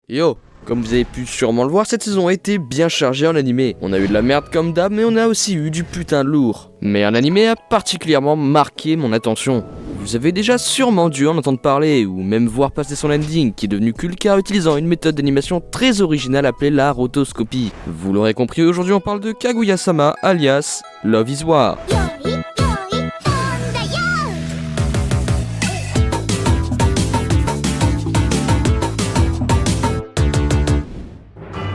Yo, comme vous avez pu sûrement le voir, cette saison a été bien chargée en animé. On a eu de la merde comme d'hab, mais on a aussi eu du putain de lourd. Mais un animé a particulièrement marqué mon attention. Vous avez déjà sûrement dû en entendre parler, ou même voir passer son ending, qui est devenu culte car utilisant une méthode d'animation très originale appelée la rotoscopie. Vous l'aurez compris, aujourd'hui on parle de Kaguya-sama, alias Love is War.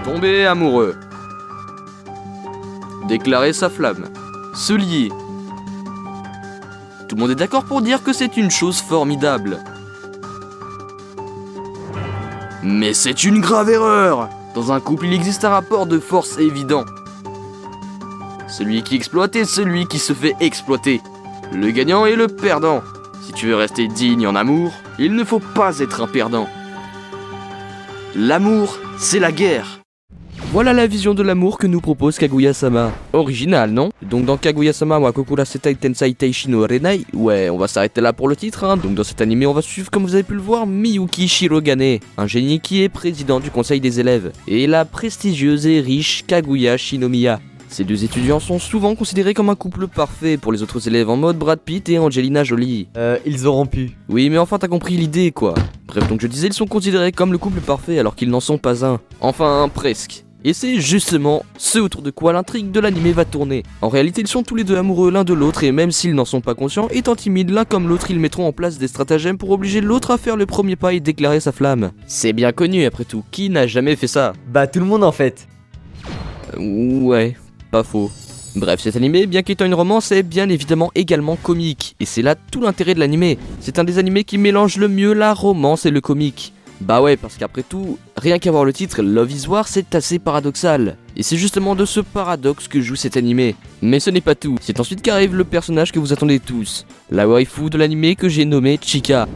Tomber amoureux, déclarer sa flamme, se lier. Tout le monde est d'accord pour dire que c'est une chose formidable. Mais c'est une grave erreur. Dans un couple, il existe un rapport de force évident. Celui qui exploite et celui qui se fait exploiter. Le gagnant et le perdant. Si tu veux rester digne en amour, il ne faut pas être un perdant. L'amour, c'est la guerre. Voilà la vision de l'amour que nous propose Kaguya-sama. Original, non? Donc dans Kaguya-sama wa Kokura Setai Tensai Teishi no Renai, ouais, on va s'arrêter là pour le titre, hein. Donc dans cet animé, on va suivre, comme vous avez pu le voir, Miyuki Shirogane, un génie qui est président du conseil des élèves, et la prestigieuse et riche Kaguya Shinomiya. Ces deux étudiants sont souvent considérés comme un couple parfait pour les autres élèves en mode Brad Pitt et Angelina Jolie. Ils auront pu. Oui, mais enfin t'as compris l'idée, quoi. Bref, donc je disais, ils sont considérés comme le couple parfait alors qu'ils n'en sont pas un. Enfin, presque. Et c'est justement ce autour de quoi l'intrigue de l'animé va tourner. En réalité, ils sont tous les deux amoureux l'un de l'autre et même s'ils n'en sont pas conscients, étant timides l'un comme l'autre, ils mettront en place des stratagèmes pour obliger l'autre à faire le premier pas et déclarer sa flamme. C'est bien connu après tout, qui n'a jamais fait ça? Bah tout le monde en fait. Ouais, pas faux. Bref, cet animé, bien qu'étant une romance, est bien évidemment également comique. Et c'est là tout l'intérêt de l'animé. C'est un des animés qui mélange le mieux la romance et le comique. Bah ouais, parce qu'après tout, rien qu'à voir le titre Love is War, c'est assez paradoxal. Et c'est justement de ce paradoxe que joue cet animé. Mais ce n'est pas tout, c'est ensuite qu'arrive le personnage que vous attendez tous, la waifu de l'animé que j'ai nommé Chika.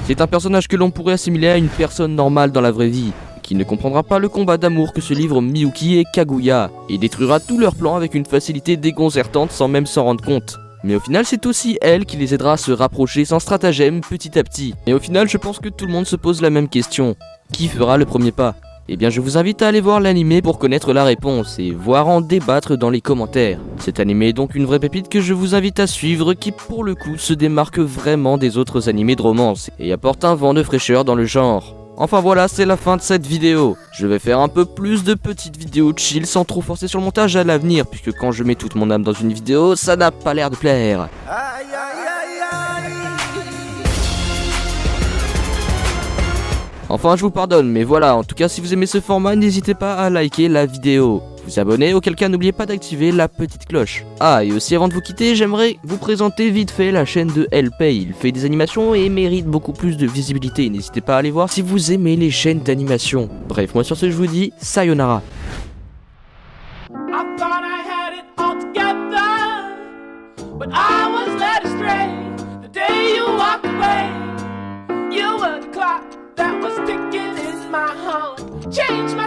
C'est un personnage que l'on pourrait assimiler à une personne normale dans la vraie vie, qui ne comprendra pas le combat d'amour que se livrent Miyuki et Kaguya, et détruira tous leurs plans avec une facilité déconcertante sans même s'en rendre compte. Mais au final, c'est aussi elle qui les aidera à se rapprocher sans stratagème petit à petit. Et au final, je pense que tout le monde se pose la même question. Qui fera le premier pas? Eh bien, je vous invite à aller voir l'animé pour connaître la réponse et voir en débattre dans les commentaires. Cet animé est donc une vraie pépite que je vous invite à suivre qui, pour le coup, se démarque vraiment des autres animés de romance et apporte un vent de fraîcheur dans le genre. Enfin voilà, c'est la fin de cette vidéo. Je vais faire un peu plus de petites vidéos chill sans trop forcer sur le montage à l'avenir, puisque quand je mets toute mon âme dans une vidéo, ça n'a pas l'air de plaire. Enfin, je vous pardonne, mais voilà, en tout cas, si vous aimez ce format, n'hésitez pas à liker la vidéo, vous abonner, auquel cas n'oubliez pas d'activer la petite cloche. Ah, et aussi avant de vous quitter, j'aimerais vous présenter vite fait la chaîne de LPay. Il fait des animations et mérite beaucoup plus de visibilité, n'hésitez pas à aller voir si vous aimez les chaînes d'animation. Bref, moi sur ce, je vous dis sayonara. That was ticking in my heart. Change my